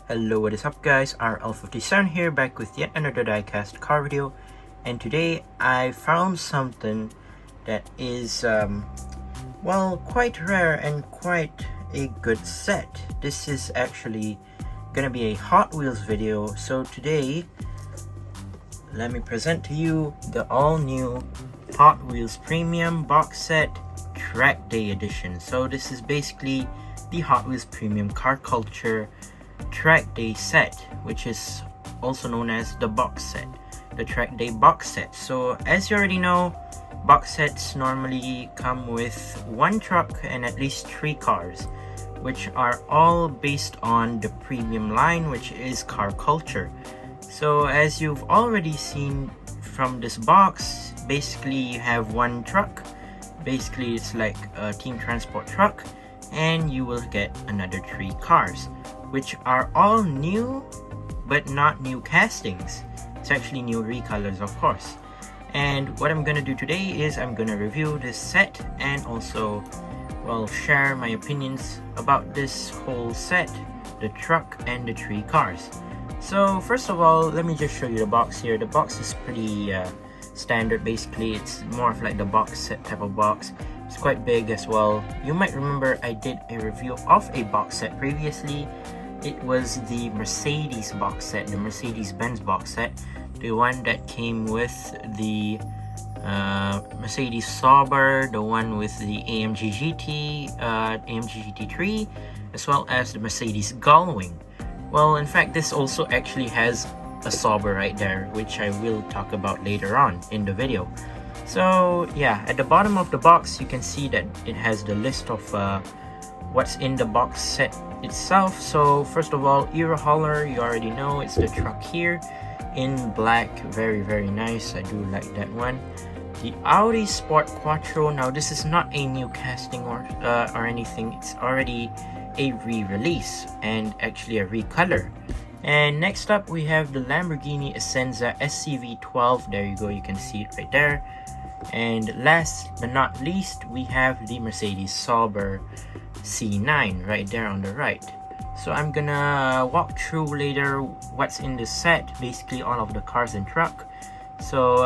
Hello, what is up guys, RL57 here, back with yet another diecast car video. And today I found something that is well, quite rare and quite a good set. This is actually gonna be a Hot Wheels video. So today let me present to you the all new Hot Wheels Premium Box Set Track Day Edition. So this is basically the Hot Wheels Premium Car Culture Track Day set, which is also known as the box set, the Track Day box set. So as you already know, box sets normally come with one truck and at least 3 cars, which are all based on the premium line, which is car culture. So as you've already seen from this box, basically you have one truck. Basically it's like a team transport truck, and you will get another 3 cars, which are all new but not new castings. It's actually new recolors, of course. And what I'm gonna do today is I'm gonna review this set and also, well, share my opinions about this whole set, the truck and the 3 cars. So first of all, let me just show you the box here. The box is pretty standard. Basically it's more of like the box set type of box. It's quite big as well. You might remember I did a review of a box set previously. It was the Mercedes box set, the Mercedes-Benz box set, the one that came with the Mercedes-Sauber, the one with the AMG GT, AMG GT3, as well as the Mercedes Gullwing. Well, in fact, this also actually has a Sauber right there, which I will talk about later on in the video. So yeah, at the bottom of the box you can see that it has the list of what's in the box set itself. So first of all, Eurohauler, you already know, it's the truck here in black, very nice. I do like that one. The Audisportquattro, now this is not a new casting or anything, it's already a re-release and actually a recolor. And next up we have the Lamborghini Essenza SCV12. There you go, you can see it right there. And last but not least, we have the Mercedes-Sauber C9 right there on the right. So I'm gonna walk through later what's in the set, basically all of the cars and truck. So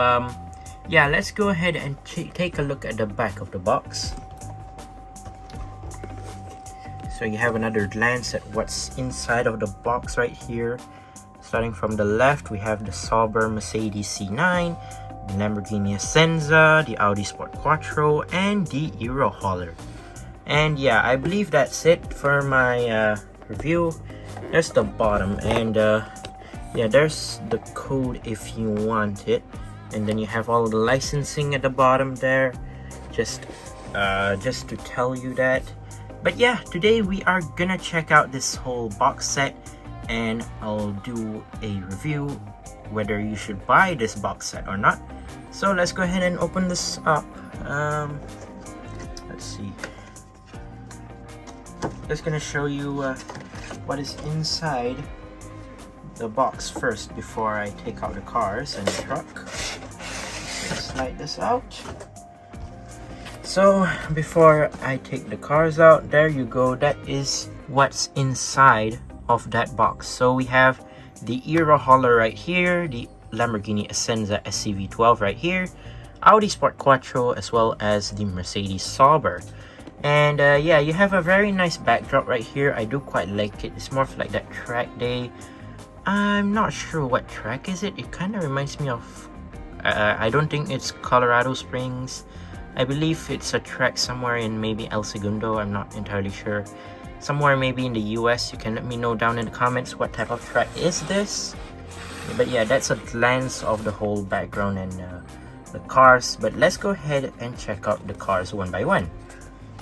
yeah, let's go ahead and take a look at the back of the box. So you have another glance at what's inside of the box right here. Starting from the left, we have the Sauber-Mercedes C9, the Lamborghini Essenza, the Audisportquattro, and the Eurohauler. And yeah, I believe that's it for my review. That's the bottom, and yeah, there's the code if you want it. And then you have all the licensing at the bottom there, just to tell you that. But yeah, today we are gonna check out this whole box set, and I'll do a review whether you should buy this box set or not. So let's go ahead and open this up. Let's see. Just gonna show you what is inside the box first before I take out the cars and the truck. Let's slide this out. So before I take the cars out, there you go, that is what's inside of that box. So we have the Eurohauler right here, the Lamborghini Essenza SCV12 right here, Audisportquattro, as well as the Mercedes Sauber. And yeah, you have a very nice backdrop right here. I do quite like it. It's more of like that track day. I'm not sure what track is it. It kind of reminds me of I don't think it's Colorado Springs. I believe it's a track somewhere in maybe El Segundo. I'm not entirely sure. Somewhere maybe in the US. You can let me know down in the comments what type of track is this. But yeah, that's a glance of the whole background and the cars. But let's go ahead and check out the cars one by one.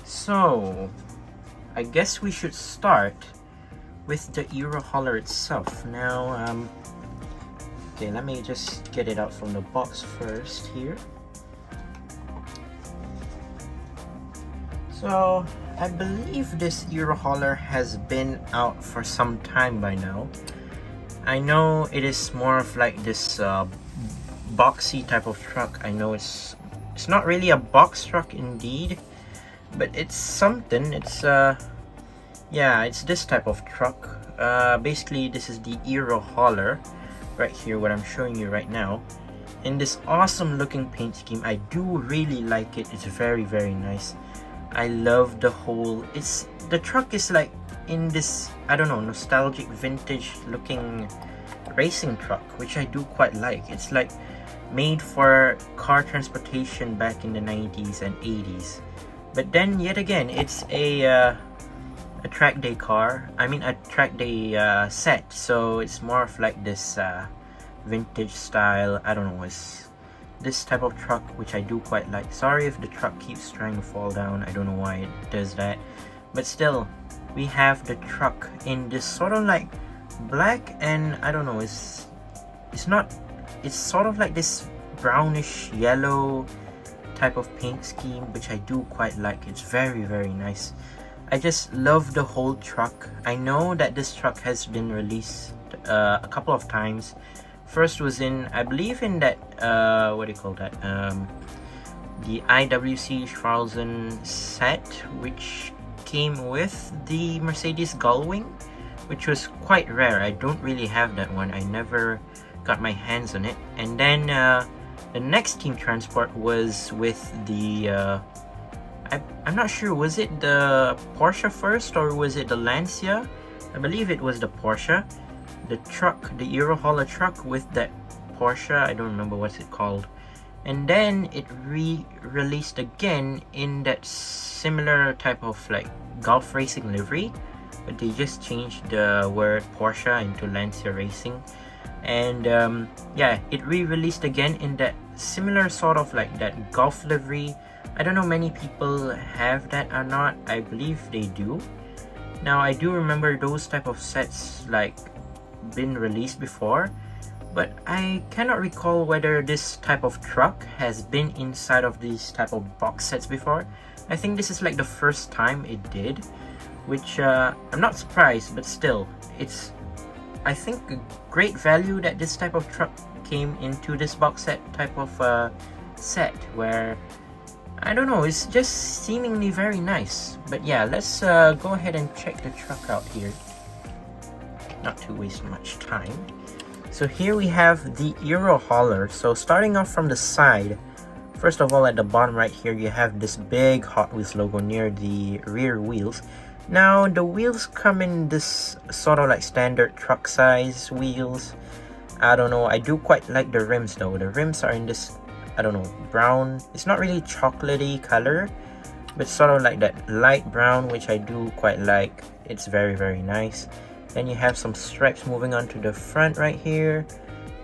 So I guess we should start with the Eurohauler itself. Now okay, let me just get it out from the box first here. So I believe this Eurohauler has been out for some time by now. I know it is more of like this boxy type of truck. I know it's not really a box truck indeed, but it's something. It's Yeah, it's this type of truck. Basically, this is the Eurohauler right here, what I'm showing you right now. In this awesome looking paint scheme, I do really like it. It's very nice. I love the whole, the truck is like in this, I don't know, nostalgic vintage looking racing truck, which I do quite like. It's like made for car transportation back in the 90s and 80s. But then yet again, it's a track day car. I mean a track day set, so it's more of like this vintage style. I don't know, it's this type of truck which I do quite like. Sorry if the truck keeps trying to fall down, I don't know why it does that, but still we have the truck in this sort of like black, and I don't know, it's sort of like this brownish yellow type of paint scheme, which I do quite like. It's very nice. I just love the whole truck. I know that this truck has been released a couple of times. First was in, I believe in that, what do you call that? The IWC 1000 set, which came with the Mercedes Gullwing, which was quite rare. I don't really have that one. I never got my hands on it. And then the next team transport was with the I'm not sure, was it the Porsche first or was it the Lancia? I believe it was the Porsche. The truck, the Eurohauler truck with that Porsche, I don't remember what's it called. And then it released again in that similar type of like golf racing livery, but they just changed the word Porsche into Lancia Racing. And yeah, it re-released again in that similar sort of like that golf livery. I don't know many people have that or not. I believe they do. Now I do remember those type of sets like been released before, but I cannot recall whether this type of truck has been inside of these type of box sets before. I think this is like the first time it did, which I'm not surprised, but still, it's, I think, a great value that this type of truck came into this box set type of set, where I don't know, it's just seemingly very nice. But yeah, let's go ahead and check the truck out here, not to waste much time. So here we have the Eurohauler. So starting off from the side, first of all, at the bottom right here, you have this big Hot Wheels logo near the rear wheels. Now the wheels come in this sort of like standard truck size wheels. I don't know, I do quite like the rims though. The rims are in this, I don't know, brown. It's not really chocolatey color, but sort of like that light brown, which I do quite like. It's very nice. Then you have some stripes moving on to the front right here.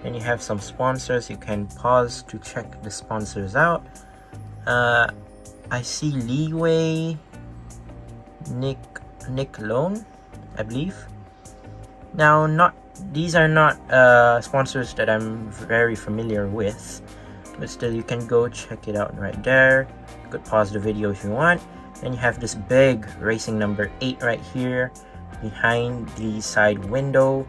Then you have some sponsors. You can pause to check the sponsors out. I see Leeway, Nick Lone, I believe. Now, these are not sponsors that I'm very familiar with, but still, you can go check it out right there. You could pause the video if you want. Then you have this big racing number 8 right here behind the side window,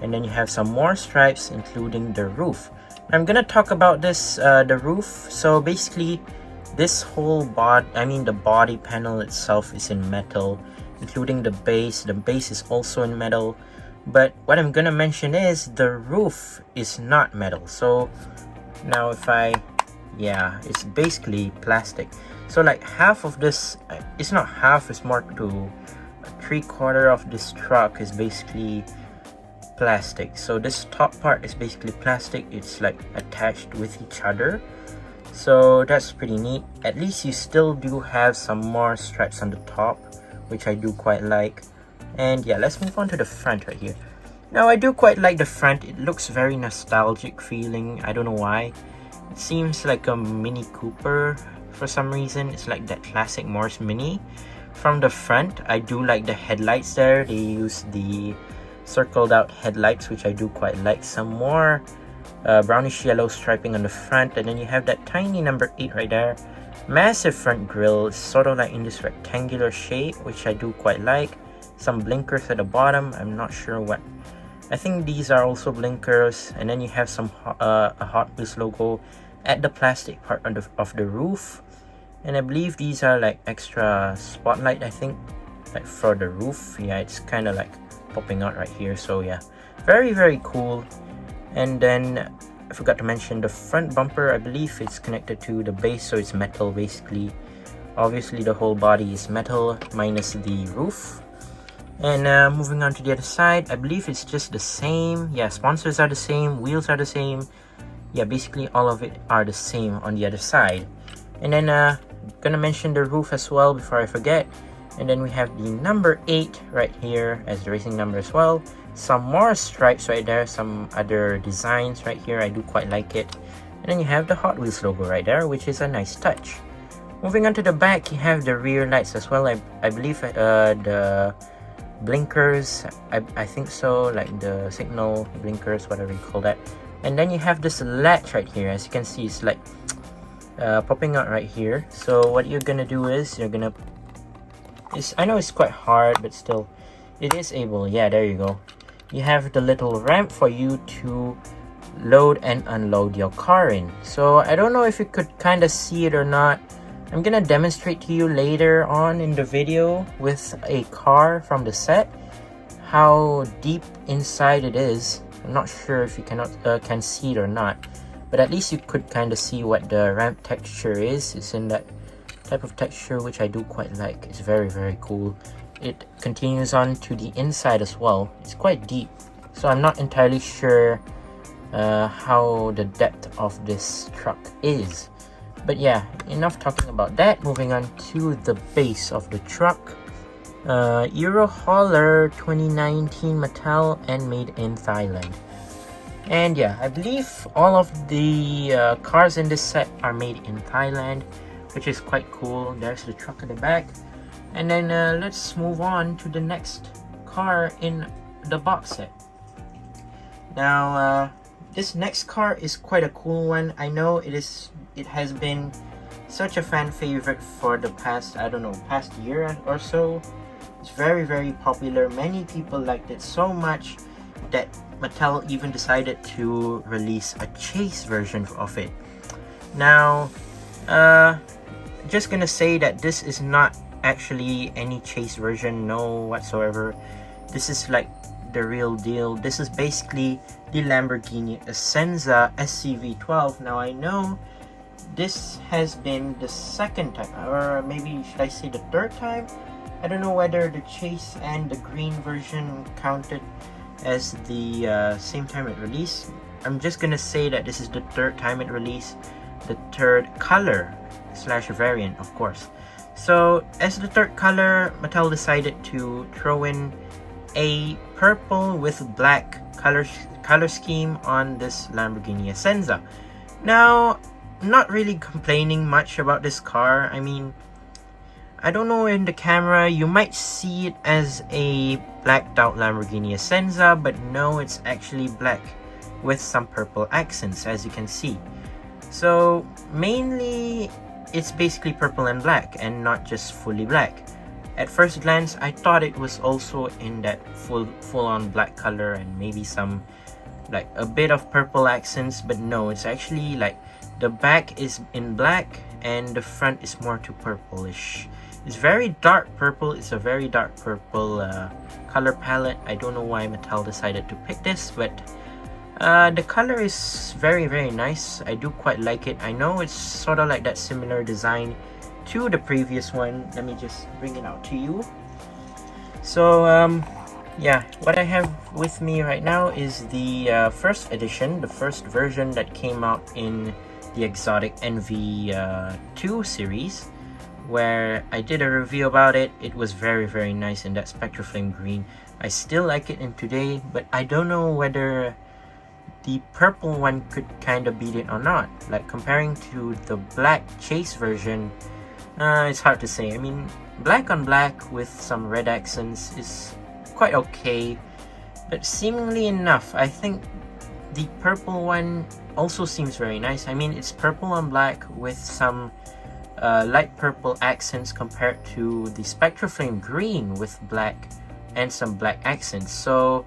and then you have some more stripes, including the roof. I'm gonna talk about this, the roof. So basically, this whole the body panel itself is in metal, including the base. The base is also in metal, but what I'm gonna mention is the roof is not metal. So now it's basically plastic. So like half of this, it's not half, it's more to 3/4 of this truck is basically plastic. So this top part is basically plastic. It's like attached with each other, so that's pretty neat. At least you still do have some more stripes on the top, which I do quite like. And yeah, let's move on to the front right here. Now I do quite like the front. It looks very nostalgic feeling. I don't know why. It seems like a Mini Cooper for some reason. It's like that classic Morse Mini. From the front, I do like the headlights there. They use the circled out headlights, which I do quite like. Some more brownish yellow striping on the front, and then you have that tiny number 8 right there. Massive front grille, sort of like in this rectangular shape, which I do quite like. Some blinkers at the bottom. I'm not sure what. I think these are also blinkers. And then you have some a Hot Wheels logo at the plastic part of the roof. And I believe these are like extra spotlight, I think. like for the roof. Yeah, it's kind of like popping out right here. So yeah, very cool. And then I forgot to mention the front bumper. I believe it's connected to the base, so it's metal basically. Obviously the whole body is metal minus the roof. And moving on to the other side, I believe it's just the same. Yeah, sponsors are the same, wheels are the same. Yeah, basically all of it are the same on the other side. And then gonna mention the roof as well before I forget. And then we have the number 8 right here as the racing number as well. Some more stripes right there, some other designs right here. I do quite like it. And then you have the Hot Wheels logo right there, which is a nice touch. Moving on to the back, you have the rear lights as well. I believe the blinkers, I think so, like the signal blinkers, whatever you call that. And then you have this latch right here. As you can see, it's like popping out right here. So what you're gonna do is you're gonna, I know it's quite hard, but still it is able. Yeah, there you go. You have the little ramp for you to load and unload your car in. So I don't know if you could kind of see it or not. I'm gonna demonstrate to you later on in the video with a car from the set how deep inside it is. I'm not sure if you can see it or not, but at least you could kind of see what the ramp texture is. It's in that type of texture, which I do quite like. It's very cool. It continues on to the inside as well. It's quite deep, so I'm not entirely sure how the depth of this truck is. But yeah, enough talking about that. Moving on to the base of the truck. Eurohauler 2019 Mattel and made in Thailand. And yeah, I believe all of the cars in this set are made in Thailand, which is quite cool. There's the truck at the back. And then let's move on to the next car in the box set. Now, this next car is quite a cool one. I know it has been such a fan favorite for the past, I don't know, past year or so. It's very popular. Many people liked it so much that Mattel even decided to release a chase version of it. Now, just gonna say that this is not actually any chase version, no whatsoever. This is like the real deal. This is basically the Lamborghini Essenza SCV12. Now I know this has been the second time, or maybe should I say the third time. I don't know whether the chase and the green version counted as the same time it released. I'm just gonna say that this is the third time it released, the third color / variant, of course. So as the third color, Mattel decided to throw in a purple with black color scheme on this Lamborghini Essenza. Now, not really complaining much about this car. I mean, I don't know, in the camera you might see it as a blacked out Lamborghini Essenza, but no, it's actually black with some purple accents, as you can see. So mainly it's basically purple and black and not just fully black. At first glance, I thought it was also in that full-on black color and maybe some like a bit of purple accents, but no, it's actually like the back is in black and the front is more to purplish. It's very dark purple. It's a very dark purple color palette. I don't know why Mattel decided to pick this, but the color is very nice. I do quite like it. I know it's sort of like that similar design to the previous one. Let me just bring it out to you. So yeah, what I have with me right now is the first edition, the first version that came out in the Exotic NV2 series, where I did a review about it. It was very nice in that Spectraflame green. I still like it in today, but I don't know whether the purple one could kind of beat it or not. Like comparing to the black chase version, it's hard to say. I mean, black on black with some red accents is quite okay, but seemingly enough. I think the purple one also seems very nice. I mean, it's purple on black with some light purple accents compared to the Spectraflame green with black and some black accents. So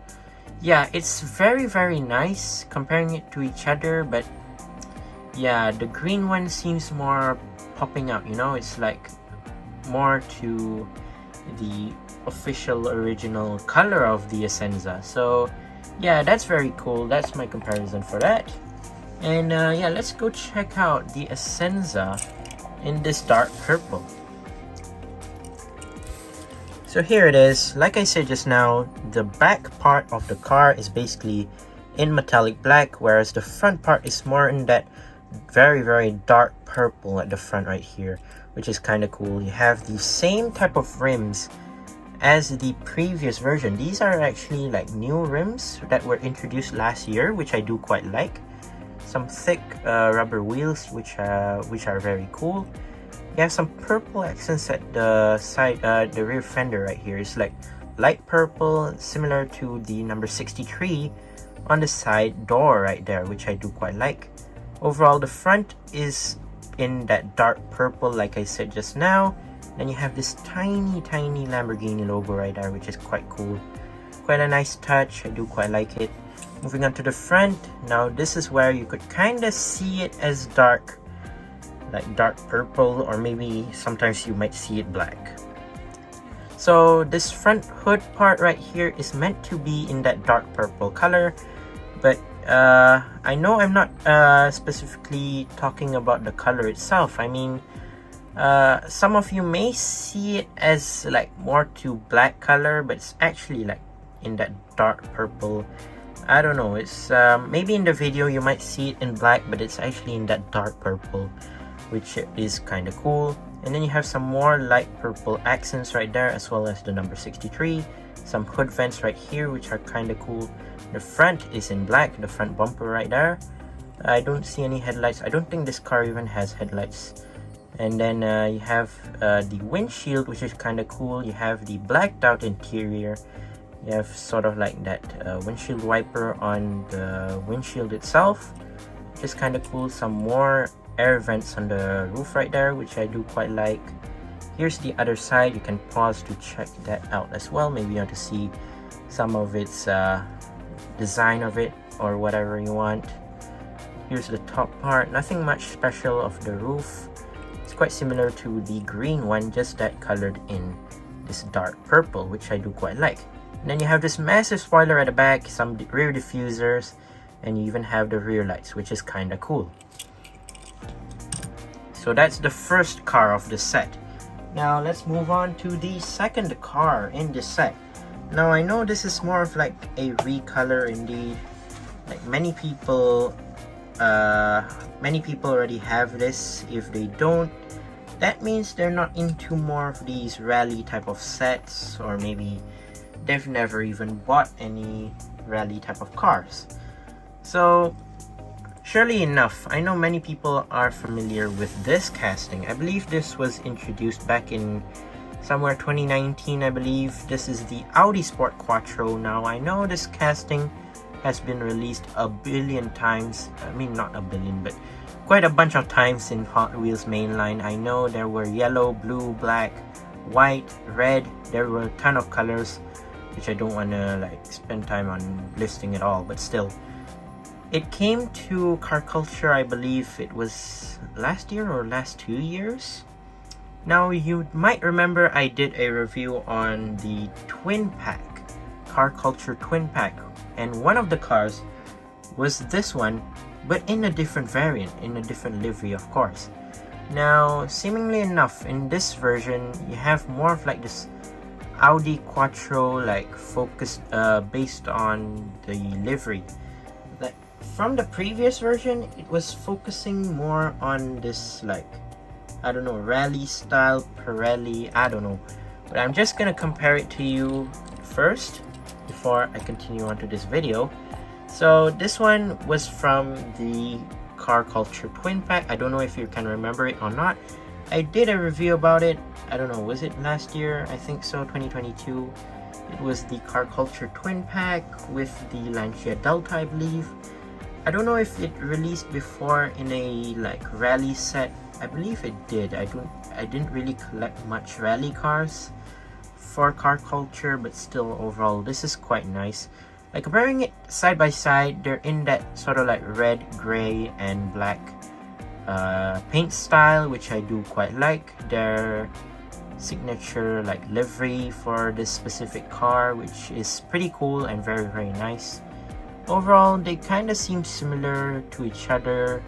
yeah, it's very nice comparing it to each other, but yeah, the green one seems more popping out, you know. It's like more to the official original color of the Essenza. So yeah, that's very cool. That's my comparison for that. And yeah, let's go check out the Essenza in this dark purple. So here it is. Like I said just now, the back part of the car is basically in metallic black, whereas the front part is more in that very dark purple at the front right here, which is kind of cool. You have the same type of rims as the previous version. These are actually like new rims that were introduced last year, which I do quite like. Some thick rubber wheels, which are very cool. You have some purple accents at the side, the rear fender right here. It's like light purple, similar to the number 63 on the side door right there, which I do quite like. Overall, the front is in that dark purple, like I said just now. Then you have this tiny Lamborghini logo right there, which is quite cool. Quite a nice touch. I do quite like it. Moving on to the front. Now this is where you could kind of see it as dark, like dark purple, or maybe sometimes you might see it black. So this front hood part right here is meant to be in that dark purple color, but I know I'm not specifically talking about the color itself. I mean, some of you may see it as like more to black color, but it's actually like in that dark purple. I don't know, it's maybe in the video you might see it in black, but it's actually in that dark purple, which is kind of cool. And then you have some more light purple accents right there, as well as the number 63. Some hood vents right here, which are kind of cool. The front is in black, the front bumper right there. I don't see any headlights. I don't think this car even has headlights. And then you have the windshield, which is kind of cool. You have the blacked out interior. You have sort of like that windshield wiper on the windshield itself, which is kind of cool. Some more air vents on the roof right there, which I do quite like. Here's the other side. You can pause to check that out as well. Maybe you want to see some of its design of it or whatever you want. Here's the top part. Nothing much special of the roof. It's quite similar to the green one, just that colored in this dark purple, which I do quite like. And then you have this massive spoiler at the back, some rear diffusers, and you even have the rear lights, which is kind of cool. So that's the first car of the set. Now let's move on to the second car in this set. Now I know this is more of like a recolor indeed. Like many people already have this. If they don't, that means they're not into more of these rally type of sets, or maybe they've never even bought any rally type of cars. So surely enough, I know many people are familiar with this casting. I believe this was introduced back in somewhere 2019, I believe. This is the Audisportquattro. Now I know this casting has been released a billion times. I mean, not a billion, but quite a bunch of times in Hot Wheels mainline. I know there were yellow, blue, black, white, red. There were a ton of colors, which I don't want to like spend time on listing it all, but still. It came to car culture, I believe it was last year or last 2 years. Now you might remember I did a review on the twin pack, car culture twin pack, and one of the cars was this one, but in a different variant, in a different livery of course. Now seemingly enough, in this version you have more of like this Audi Quattro, like focused based on the livery. Like from the previous version, it was focusing more on this like, I don't know, rally style, Pirelli, I don't know. But I'm just gonna compare it to you first before I continue on to this video. So this one was from the car culture twin pack. I don't know if you can remember it or not. I did a review about it. I don't know, was it last year? I think so, 2022. It was the car culture twin pack with the Lancia Delta, I believe. I don't know if it released before in a like rally set. I believe it did. I didn't really collect much rally cars for car culture, but still overall this is quite nice. Like comparing it side by side, they're in that sort of like red, gray, and black paint style, which I do quite like. They're signature like livery for this specific car, which is pretty cool and very nice. Overall, they kind of seem similar to each other,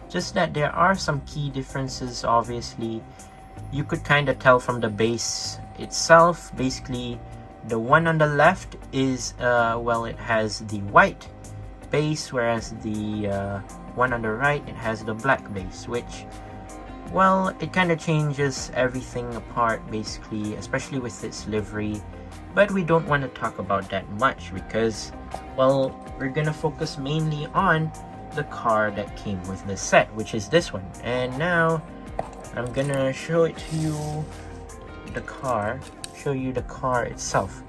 just that there are some key differences. Obviously, you could kind of tell from the base itself. Basically, the one on the left is well, it has the white base, whereas the one on the right, it has the black base, which, well, it kind of changes everything apart basically, especially with its livery. But we don't want to talk about that much because, well, we're gonna focus mainly on the car that came with the set, which is this one. And now I'm gonna show it to you, show you the car itself.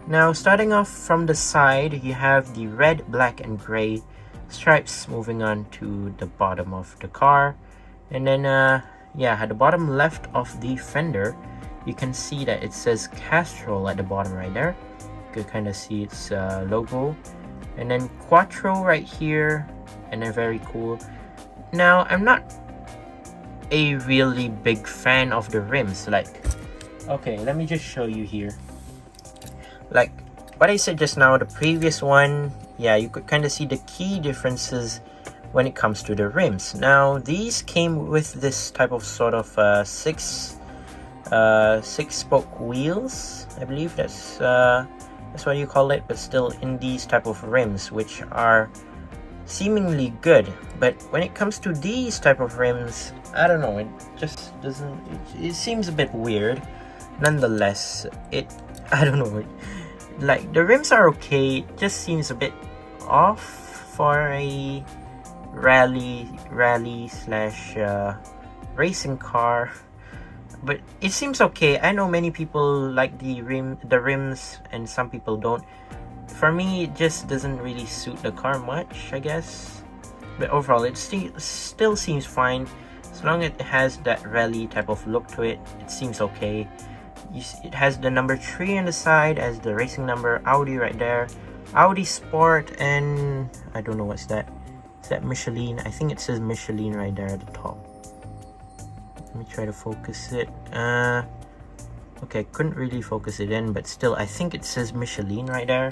Now, starting off from the side, you have the red, black, and gray stripes moving on to the bottom of the car. And then, yeah, at the bottom left of the fender, you can see that it says Castrol at the bottom right there. You can kind of see its logo. And then Quattro right here, and they're very cool. Now, I'm not a really big fan of the rims. Like, okay, let me just show you here. Like what I said just now, the previous one, yeah, you could kind of see the key differences when it comes to the rims. Now, these came with this type of sort of six spoke wheels. I believe that's what you call it, but still in these type of rims, which are seemingly good. But when it comes to these type of rims, I don't know, it just doesn't, it seems a bit weird. Nonetheless, I don't know, like the rims are okay, it just seems a bit off for a rally slash racing car, but it seems okay. I know many people like the rims and some people don't. For me, it just doesn't really suit the car much, I guess. But overall, it still seems fine. As long as it has that rally type of look to it, it seems okay. It has the number 3 on the side as the racing number, Audi right there, Audi Sport, and I don't know what's that. Is that Michelin? I think it says Michelin right there at the top. Let me try to focus it. Okay, couldn't really focus it in, but still, I think it says Michelin right there.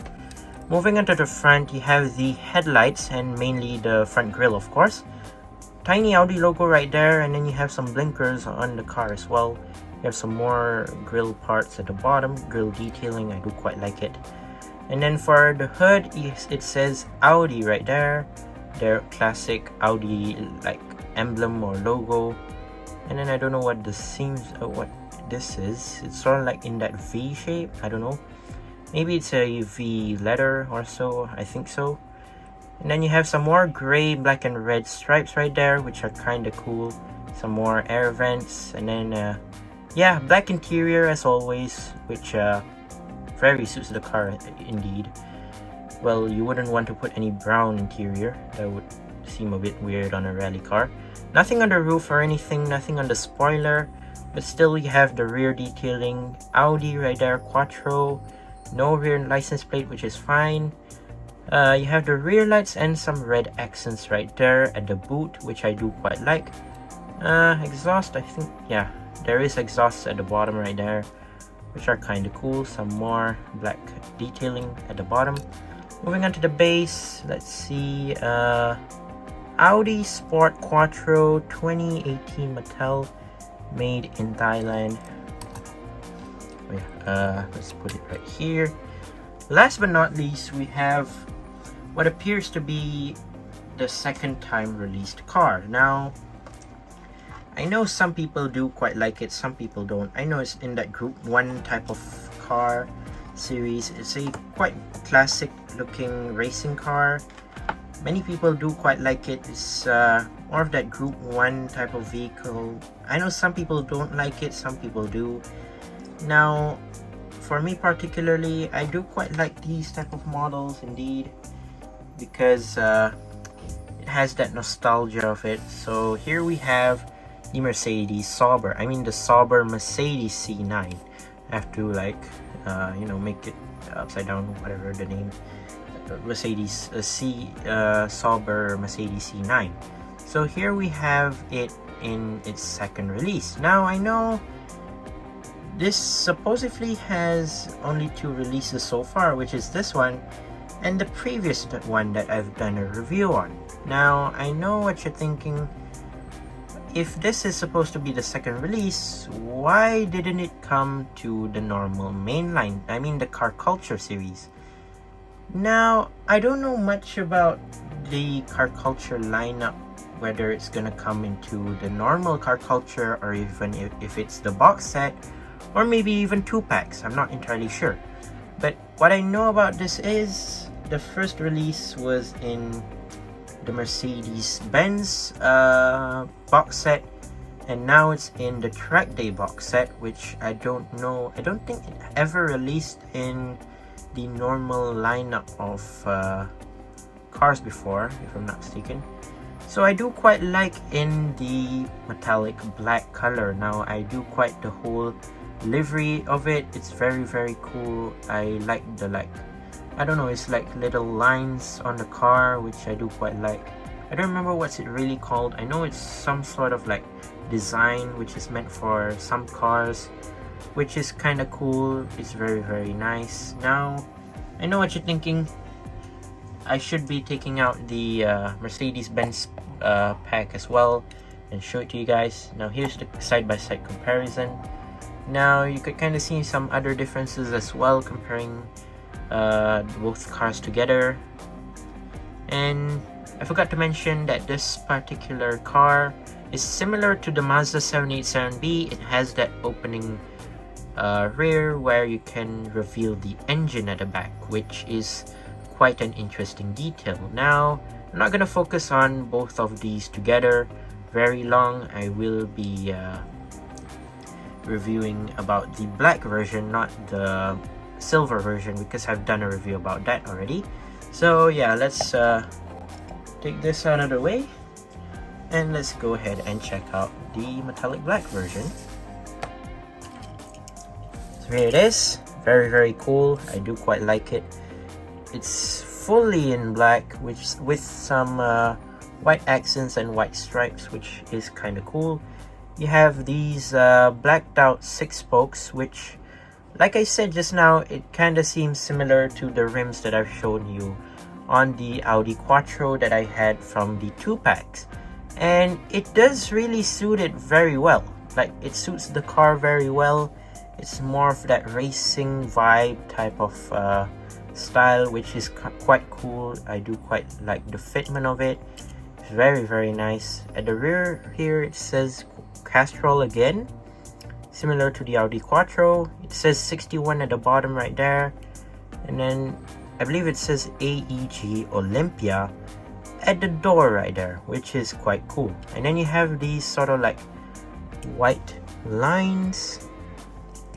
Moving on to the front, you have the headlights and mainly the front grille, of course. Tiny Audi logo right there, and then you have some blinkers on the car as well. You have some more grille parts at the bottom, grille detailing, I do quite like it. And then for the hood, it says Audi right there, their classic Audi like emblem or logo. And then I don't know what what this is. It's sort of like in that V shape, I don't know. Maybe it's a V letter or so, I think so. And then you have some more gray, black, and red stripes right there, which are kind of cool. Some more air vents, and then yeah, black interior as always, which very suits the car indeed. Well, you wouldn't want to put any brown interior. That would seem a bit weird on a rally car. Nothing on the roof or anything, nothing on the spoiler, but still you have the rear detailing, Audi right there, Quattro. No rear license plate, which is fine. You have the rear lights and some red accents right there at the boot, which I do quite like. Exhaust, I think, yeah, there is exhaust at the bottom right there, which are kind of cool. Some more black detailing at the bottom. Moving on to the base, let's see, Audi Sport Quattro 2018 Mattel, made in Thailand. Oh yeah, let's put it right here. Last but not least, we have what appears to be the second time released car. Now, I know some people do quite like it, some people don't. I know it's in that Group 1 type of car series. It's a quite classic looking racing car. Many people do quite like it. It's more of that Group 1 type of vehicle. I know some people don't like it, some people do. Now, for me particularly, I do quite like these type of models indeed, because it has that nostalgia of it. So here we have the the Sauber-Mercedes C9. I have to like you know, make it upside down, whatever the name, Sauber-Mercedes C9. So here we have it in its second release. Now, I know this supposedly has only 2 releases so far, which is this one and the previous one that I've done a review on. Now, I know what you're thinking. If this is supposed to be the second release, why didn't it come to the normal mainline? I mean the Car Culture series. Now, I don't know much about the Car Culture lineup, whether it's gonna come into the normal Car Culture or even if it's the box set or maybe even 2-packs. I'm not entirely sure. But what I know about this is the first release was in the Mercedes-Benz box set, and now it's in the Track Day box set, which I don't know. I don't think it ever released in the normal lineup of cars before, if I'm not mistaken. So I do quite like in the metallic black color. Now I do quite the whole livery of it. It's very, very cool. I like the I don't know, it's like little lines on the car, which I do quite like. I don't remember what's it really called. I know it's some sort of like design which is meant for some cars, which is kind of cool. It's very, very nice. Now I know what you're thinking. I should be taking out the Mercedes-Benz pack as well and show it to you guys. Now here's the side-by-side comparison. Now you could kind of see some other differences as well, comparing both cars together. And I forgot to mention that this particular car is similar to the Mazda 787B. It has that opening rear where you can reveal the engine at the back, which is quite an interesting detail. Now, I'm not going to focus on both of these together very long. I will be reviewing about the black version, not the silver version, because I've done a review about that already. So yeah, let's take this out of the way and let's go ahead and check out the metallic black version. So here it is. Very, very cool. I do quite like it. It's fully in black, which with some white accents and white stripes, which is kind of cool. You have these blacked out 6 spokes, which, like I said just now, it kind of seems similar to the rims that I've shown you on the Audi Quattro that I had from the 2-packs. And it does really suit it very well. Like, it suits the car very well. It's more of that racing vibe type of style, which is quite cool. I do quite like the fitment of it. It's very, very nice. At the rear here it says Castrol again, similar to the Audi Quattro. It says 61 at the bottom right there, and then I believe it says AEG Olympia at the door right there, which is quite cool. And then you have these sort of like white lines.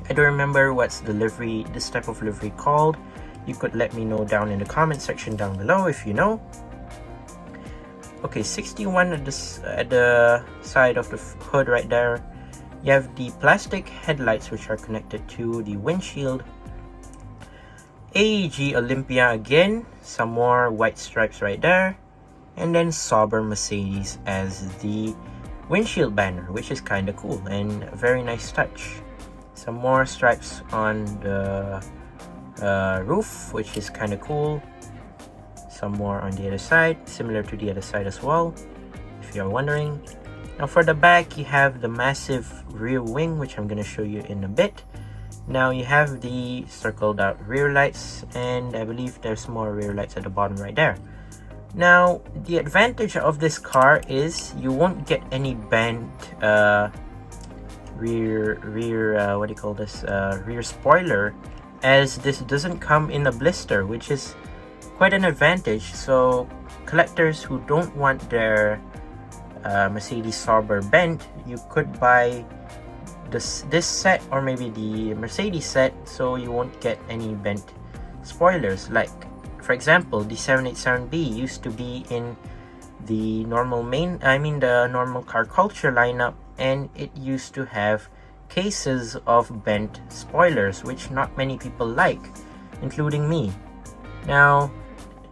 I don't remember what's the livery, this type of livery called. You could let me know down in the comment section down below if you know. Okay, 61 at the side of the hood right there. You have the plastic headlights which are connected to the windshield. AEG Olympia again, some more white stripes right there. And then Sauber-Mercedes as the windshield banner, which is kind of cool and a very nice touch. Some more stripes on the roof, which is kind of cool. Some more on the other side, similar to the other side as well, if you're wondering. Now for the back, you have the massive rear wing, which I'm going to show you in a bit. Now you have the circled out rear lights, and I believe there's more rear lights at the bottom right there. Now the advantage of this car is you won't get any bent rear spoiler, as this doesn't come in a blister, which is quite an advantage. So collectors who don't want their Mercedes-Sauber bent, you could buy this set or maybe the Mercedes set, so you won't get any bent spoilers. Like for example, the 787B used to be in the normal the normal Car Culture lineup, and it used to have cases of bent spoilers, which not many people like, including me. Now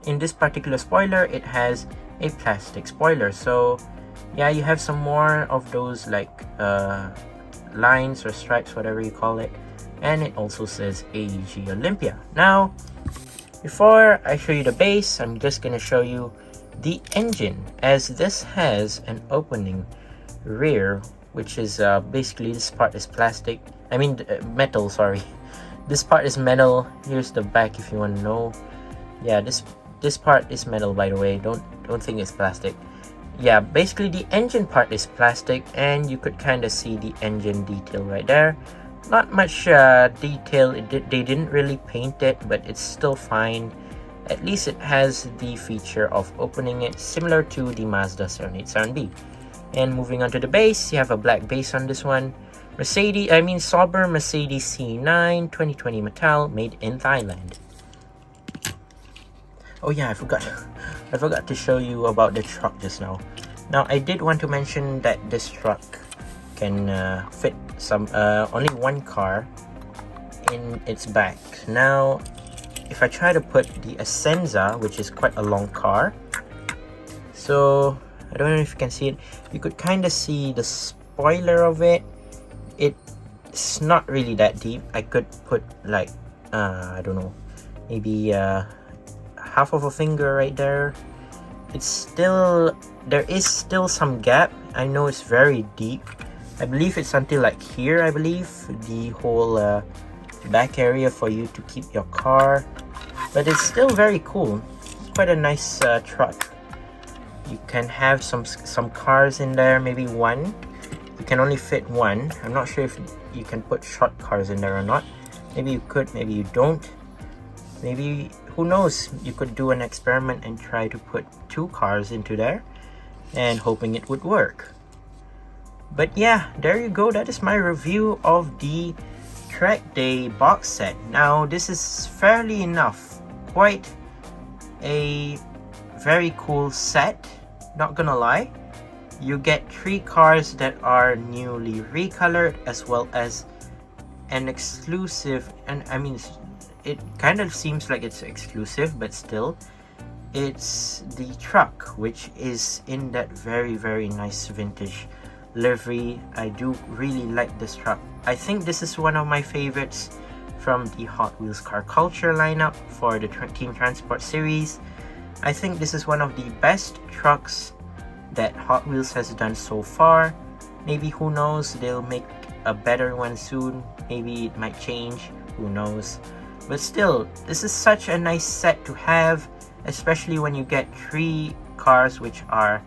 in this particular spoiler, it has a plastic spoiler, so yeah, you have some more of those like lines or stripes, whatever you call it, and it also says AEG Olympia. Now, before I show you the base, I'm just gonna show you the engine, as this has an opening rear, which is basically this part is plastic. I mean metal. Sorry, this part is metal. Here's the back if you want to know. Yeah, this part is metal, by the way. Don't think it's plastic. Yeah, basically the engine part is plastic, and you could kind of see the engine detail right there. Not much detail. They didn't really paint it, but it's still fine. At least it has the feature of opening it, similar to the Mazda 787B. And moving on to the base, you have a black base on this one. Sauber-Mercedes C9 2020 metal, made in Thailand. Oh yeah, I forgot to show you about the truck just now. Now, I did want to mention that this truck can fit only one car in its back. Now, if I try to put the Essenza, which is quite a long car, so I don't know if you can see it. You could kind of see the spoiler of it. It's not really that deep. I could put like I don't know, maybe half of a finger right there. There is still some gap. I know it's very deep. I believe it's until like here. I believe the whole back area for you to keep your car, but it's still very cool. It's quite a nice truck. You can have some cars in there, maybe one. You can only fit one. I'm not sure if you can put short cars in there or not. Maybe you could, maybe you don't. Maybe, who knows, you could do an experiment and try to put 2 cars into there and hoping it would work. But yeah, there you go. That is my review of the Track Day box set. Now, this is fairly enough. Quite a very cool set, not gonna lie. You get 3 cars that are newly recolored, as well as an exclusive, and I mean it kind of seems like it's exclusive, but still it's the truck, which is in that very nice vintage livery. I do really like this truck. I think this is one of my favorites from the Hot Wheels car culture lineup for the Team Transport series. I think this is one of the best trucks that Hot Wheels has done so far. Maybe, who knows, they'll make a better one soon. Maybe it might change, who knows. But still, this is such a nice set to have, especially when you get 3 cars which are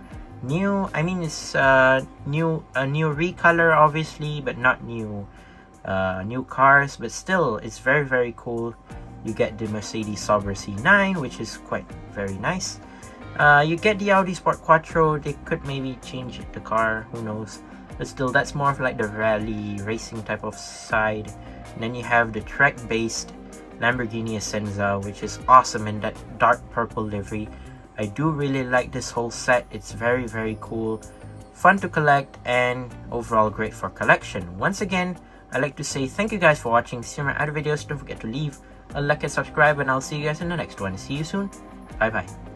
new. I mean, it's a new recolor obviously, but not new cars, but still it's very cool. You get the Mercedes-Sauber C9, which is quite very nice. You get the Audisportquattro. They could maybe change the car, who knows, but still that's more of like the rally racing type of side. And then you have the track based Lamborghini Essenza, which is awesome in that dark purple livery. I do really like this whole set. It's very cool, fun to collect, and overall great for collection. Once again, I'd like to say thank you guys for watching. See my other videos. Don't forget to leave a like and subscribe, and I'll see you guys in the next one. See you soon. Bye bye.